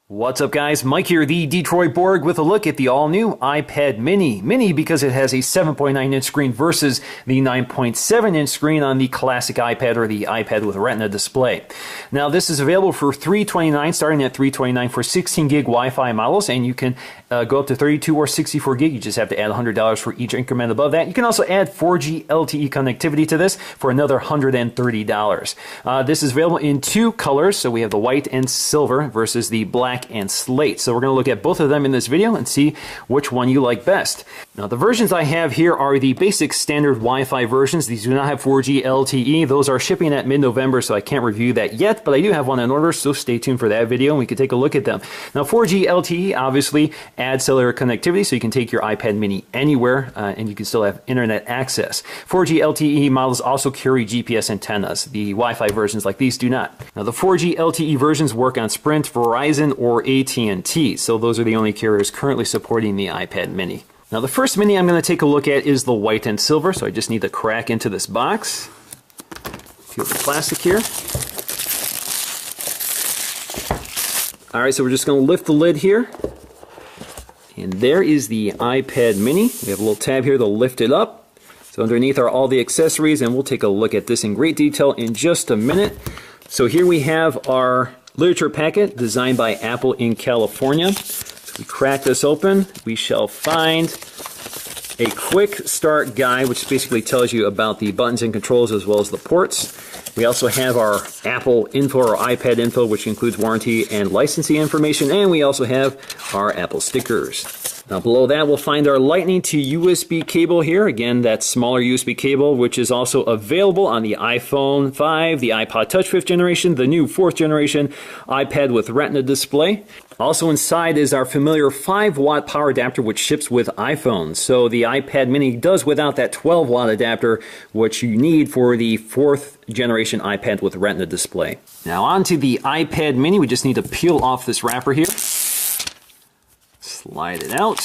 What's up guys, Mike here, the Detroit Borg with a look at the all-new iPad mini. Mini because it has a 7.9-inch screen versus the 9.7-inch screen on the classic iPad or the iPad with Retina display. Now this is available for $329, starting at $329 for 16 gig Wi-Fi models, and you can go up to 32 or 64 gig. You just have to add $100 for each increment above that. You can also add 4G LTE connectivity to this for another $130. This is available in two colors, so we have the white and silver versus the black and slate. So we're going to look at both of them in this video and see which one you like best. Now the versions I have here are the basic standard Wi-Fi versions. These do not have 4G LTE. Those are shipping at mid-November, so I can't review that yet, but I do have one in order, so stay tuned for that video and we can take a look at them. Now 4G LTE obviously adds cellular connectivity, so you can take your iPad mini anywhere and you can still have internet access. 4G LTE models also carry GPS antennas. The Wi-Fi versions like these do not. Now the 4G LTE versions work on Sprint, Verizon, or AT&T, so those are the only carriers currently supporting the iPad mini. Now the first mini I'm going to take a look at is the white and silver, so I just need to crack into this box. Peel the plastic here. Alright, so we're just going to lift the lid here. And there is the iPad mini. We have a little tab here to lift it up. So underneath are all the accessories, and we'll take a look at this in great detail in just a minute. So here we have our literature packet designed by Apple in California. So we crack this open, we shall find a quick start guide, which basically tells you about the buttons and controls as well as the ports. We also have our Apple info or iPad info, which includes warranty and licensing information, and we also have our Apple stickers. Now below that we'll find our Lightning to USB cable here. Again, that smaller USB cable, which is also available on the iPhone 5, the iPod Touch 5th generation, the new 4th generation iPad with Retina display. Also inside is our familiar 5-watt power adapter, which ships with iPhones. So the iPad mini does without that 12-watt adapter, which you need for the 4th generation iPad with Retina display. Now onto the iPad mini, we just need to peel off this wrapper here. Slide it out,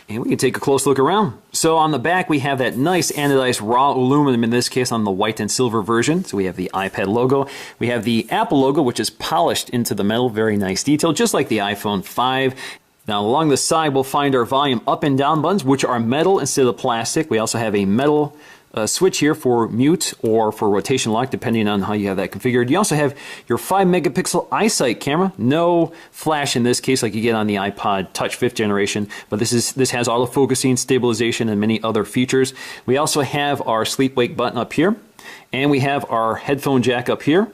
and we can take a close look around. So on the back we have that nice anodized raw aluminum, in this case on the white and silver version. So we have the iPad logo, we have the Apple logo, which is polished into the metal, very nice detail, just like the iPhone 5. Now along the side we'll find our volume up and down buttons, which are metal instead of plastic. We also have a metal switch here for mute or for rotation lock, depending on how you have that configured. You also have your 5-megapixel iSight camera. No flash in this case like you get on the iPod Touch 5th generation, but this has autofocusing, stabilization, and many other features. We also have our sleep-wake button up here, and we have our headphone jack up here.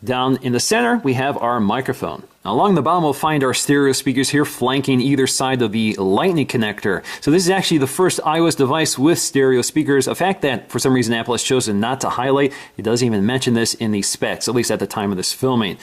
Down in the center, we have our microphone. Now, along the bottom, we'll find our stereo speakers here flanking either side of the Lightning connector. So this is actually the first iOS device with stereo speakers, a fact that for some reason Apple has chosen not to highlight. It doesn't even mention this in the specs, at least at the time of this filming.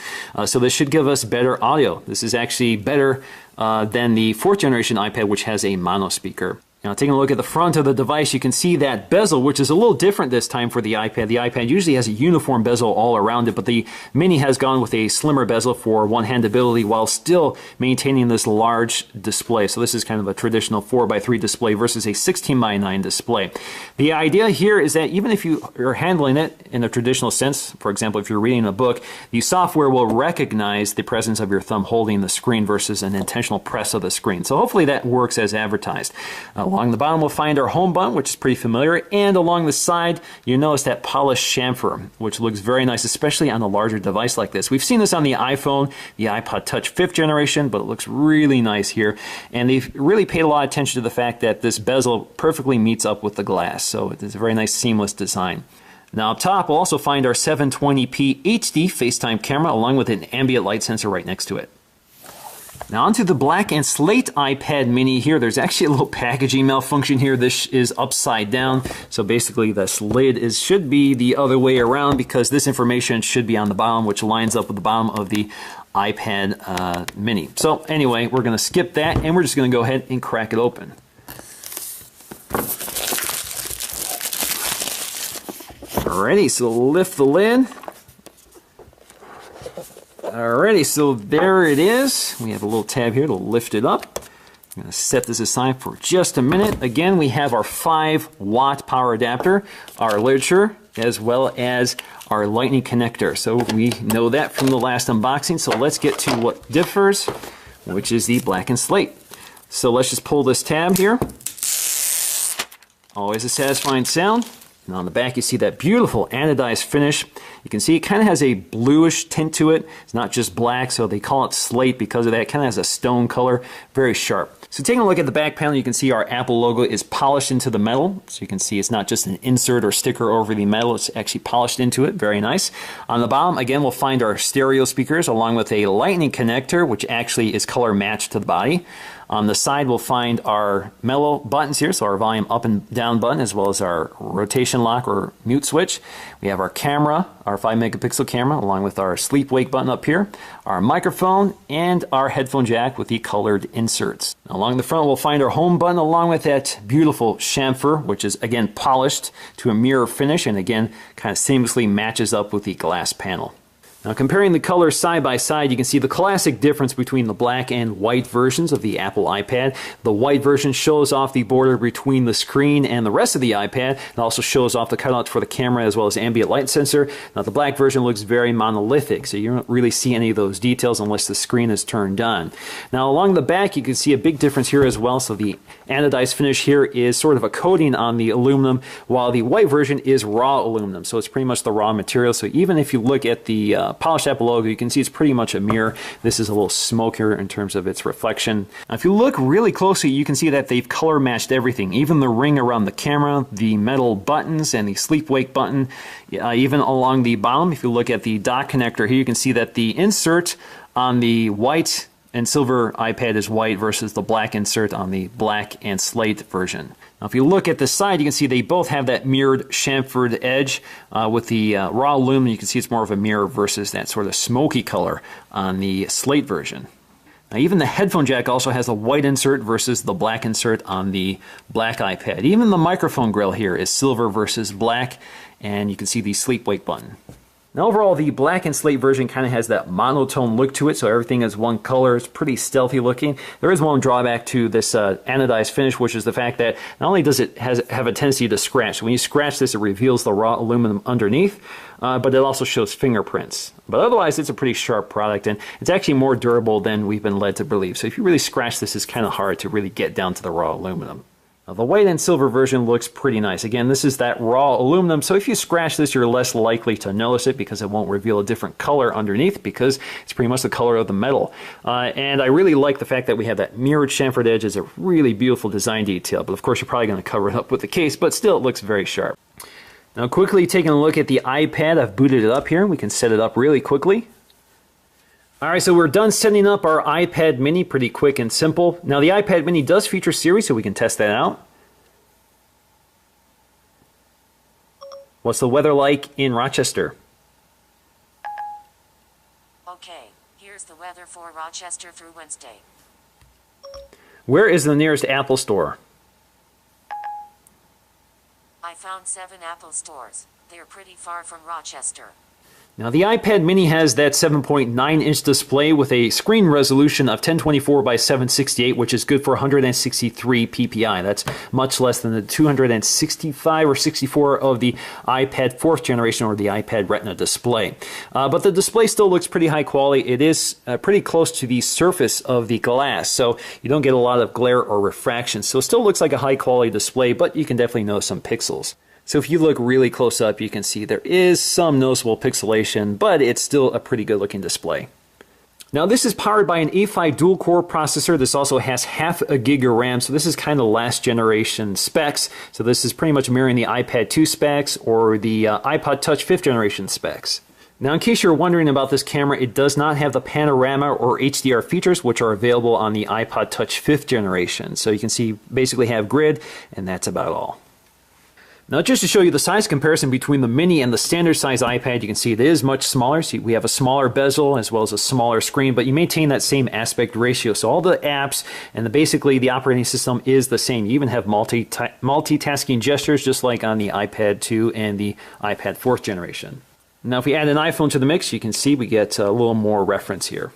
So this should give us better audio. This is actually better than the 4th generation iPad, which has a mono speaker. Now taking a look at the front of the device, you can see that bezel, which is a little different this time for the iPad. The iPad usually has a uniform bezel all around it, but the Mini has gone with a slimmer bezel for one-handability while still maintaining this large display. So this is kind of a traditional 4:3 display versus a 16:9 display. The idea here is that even if you are handling it in a traditional sense, for example, if you're reading a book, the software will recognize the presence of your thumb holding the screen versus an intentional press of the screen. So hopefully that works as advertised. Along the bottom we'll find our home button, which is pretty familiar, and along the side you notice that polished chamfer, which looks very nice, especially on a larger device like this. We've seen this on the iPhone, the iPod Touch 5th generation, but it looks really nice here, and they've really paid a lot of attention to the fact that this bezel perfectly meets up with the glass, so it's a very nice seamless design. Now up top we'll also find our 720p HD FaceTime camera along with an ambient light sensor right next to it. Now onto the black and slate iPad mini here. There's actually a little packaging malfunction here. This is upside down. So basically this lid should be the other way around because this information should be on the bottom, which lines up with the bottom of the iPad mini. So anyway, we're going to skip that and we're just going to go ahead and crack it open. Alrighty, so lift the lid. Alrighty, so there it is. We have a little tab here to lift it up. I'm going to set this aside for just a minute. Again, we have our 5-watt power adapter, our literature, as well as our lightning connector. So we know that from the last unboxing. So let's get to what differs, which is the black and slate. So let's just pull this tab here. Always a satisfying sound. And on the back you see that beautiful anodized finish. You can see it kind of has a bluish tint to it. It's not just black, so they call it slate because of that. It kind of has a stone color, very sharp. So taking a look at the back panel, you can see our Apple logo is polished into the metal. So you can see it's not just an insert or sticker over the metal, it's actually polished into it, very nice. On the bottom, again, we'll find our stereo speakers along with a lightning connector, which actually is color matched to the body. On the side, we'll find our mellow buttons here, so our volume up and down button, as well as our rotation lock or mute switch. We have our camera, our 5-megapixel camera, along with our sleep-wake button up here, our microphone, and our headphone jack with the colored inserts. Along the front, we'll find our home button, along with that beautiful chamfer, which is, again, polished to a mirror finish, and again, kind of seamlessly matches up with the glass panel. Now, comparing the colors side by side, you can see the classic difference between the black and white versions of the Apple iPad. The white version shows off the border between the screen and the rest of the iPad. It also shows off the cutouts for the camera as well as ambient light sensor. Now, the black version looks very monolithic, so you don't really see any of those details unless the screen is turned on. Now, along the back, you can see a big difference here as well. So the anodized finish here is sort of a coating on the aluminum, while the white version is raw aluminum. So it's pretty much the raw material. So even if you look at the polished Apple logo, you can see it's pretty much a mirror. This is a little smokier in terms of its reflection. Now, if you look really closely, you can see that they've color matched everything, even the ring around the camera, the metal buttons, and the sleep-wake button. Even along the bottom, if you look at the dock connector here, you can see that the insert on the white and silver iPad is white versus the black insert on the black and slate version. Now, if you look at the side, you can see they both have that mirrored chamfered edge. With the raw aluminum, you can see it's more of a mirror versus that sort of smoky color on the slate version. Now, even the headphone jack also has a white insert versus the black insert on the black iPad. Even the microphone grill here is silver versus black, and you can see the sleep-wake button. Now, overall, the black and slate version kind of has that monotone look to it, so everything is one color. It's pretty stealthy looking. There is one drawback to this anodized finish, which is the fact that not only does it have a tendency to scratch. When you scratch this, it reveals the raw aluminum underneath, but it also shows fingerprints. But otherwise, it's a pretty sharp product, and it's actually more durable than we've been led to believe. So if you really scratch this, it's kind of hard to really get down to the raw aluminum. Now, the white and silver version looks pretty nice. Again, this is that raw aluminum, so if you scratch this, you're less likely to notice it because it won't reveal a different color underneath because it's pretty much the color of the metal. And I really like the fact that we have that mirrored chamfered edge. It's a really beautiful design detail, but of course you're probably going to cover it up with the case, but still it looks very sharp. Now, quickly taking a look at the iPad, I've booted it up here. We can set it up really quickly. Alright, so we're done setting up our iPad mini, pretty quick and simple. Now, the iPad mini does feature Siri, so we can test that out. What's the weather like in Rochester? Okay, here's the weather for Rochester through Wednesday. Where is the nearest Apple store? I found 7 Apple stores. They're pretty far from Rochester. Now, the iPad mini has that 7.9-inch display with a screen resolution of 1024 by 768, which is good for 163 ppi. That's much less than the 265 or 64 of the iPad 4th generation or the iPad Retina display. But the display still looks pretty high quality. It is pretty close to the surface of the glass, so you don't get a lot of glare or refraction. So it still looks like a high quality display, but you can definitely notice some pixels. So if you look really close up, you can see there is some noticeable pixelation, but it's still a pretty good looking display. Now, this is powered by an A5 dual-core processor. This also has half a gig of RAM, so this is kind of last generation specs. So this is pretty much mirroring the iPad 2 specs or the iPod Touch 5th generation specs. Now, in case you're wondering about this camera, it does not have the panorama or HDR features, which are available on the iPod Touch 5th generation. So you can see, basically have grid, and that's about all. Now, just to show you the size comparison between the mini and the standard size iPad, you can see it is much smaller. So we have a smaller bezel as well as a smaller screen, but you maintain that same aspect ratio. So all the apps and basically the operating system is the same. You even have multitasking gestures just like on the iPad 2 and the iPad 4th generation. Now, if we add an iPhone to the mix, you can see we get a little more reference here.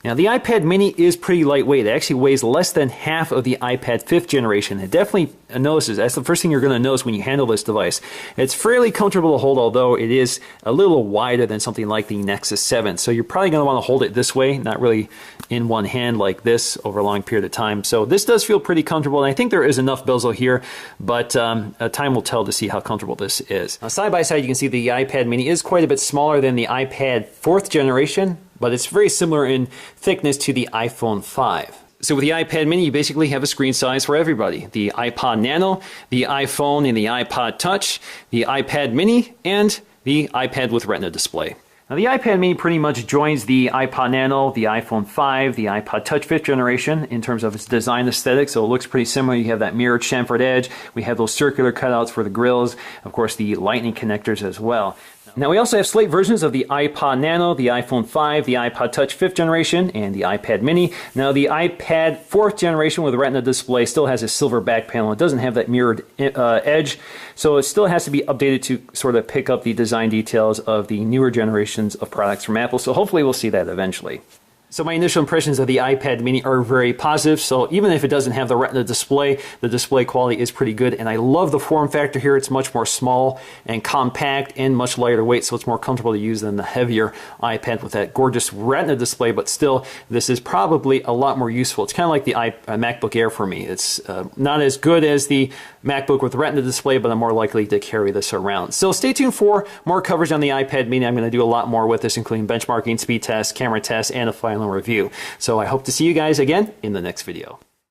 Now, the iPad mini is pretty lightweight. It actually weighs less than half of the iPad 5th generation. It definitely notices. That's the first thing you're going to notice when you handle this device. It's fairly comfortable to hold, although it is a little wider than something like the Nexus 7. So you're probably going to want to hold it this way, not really in one hand like this over a long period of time. So this does feel pretty comfortable, and I think there is enough bezel here, but time will tell to see how comfortable this is. Now, side by side, you can see the iPad mini is quite a bit smaller than the iPad 4th generation, but it's very similar in thickness to the iPhone 5. So with the iPad mini, you basically have a screen size for everybody. The iPod Nano, the iPhone and the iPod Touch, the iPad mini, and the iPad with Retina display. Now the iPad mini pretty much joins the iPod Nano, the iPhone 5, the iPod Touch 5th generation in terms of its design aesthetic, so it looks pretty similar. You have that mirrored chamfered edge, we have those circular cutouts for the grills, of course the lightning connectors as well. Now we also have slate versions of the iPod Nano, the iPhone 5, the iPod Touch 5th generation, and the iPad mini. Now the iPad 4th generation with Retina display still has a silver back panel. It doesn't have that mirrored edge, so it still has to be updated to sort of pick up the design details of the newer generations of products from Apple, so hopefully we'll see that eventually. So my initial impressions of the iPad mini are very positive. So even if it doesn't have the Retina display, the display quality is pretty good. And I love the form factor here. It's much more small and compact and much lighter weight, so it's more comfortable to use than the heavier iPad with that gorgeous Retina display. But still, this is probably a lot more useful. It's kind of like the MacBook Air for me. It's not as good as the MacBook with Retina display, but I'm more likely to carry this around. So stay tuned for more coverage on the iPad mini. I'm going to do a lot more with this, including benchmarking, speed tests, camera tests, and a final review. So I hope to see you guys again in the next video.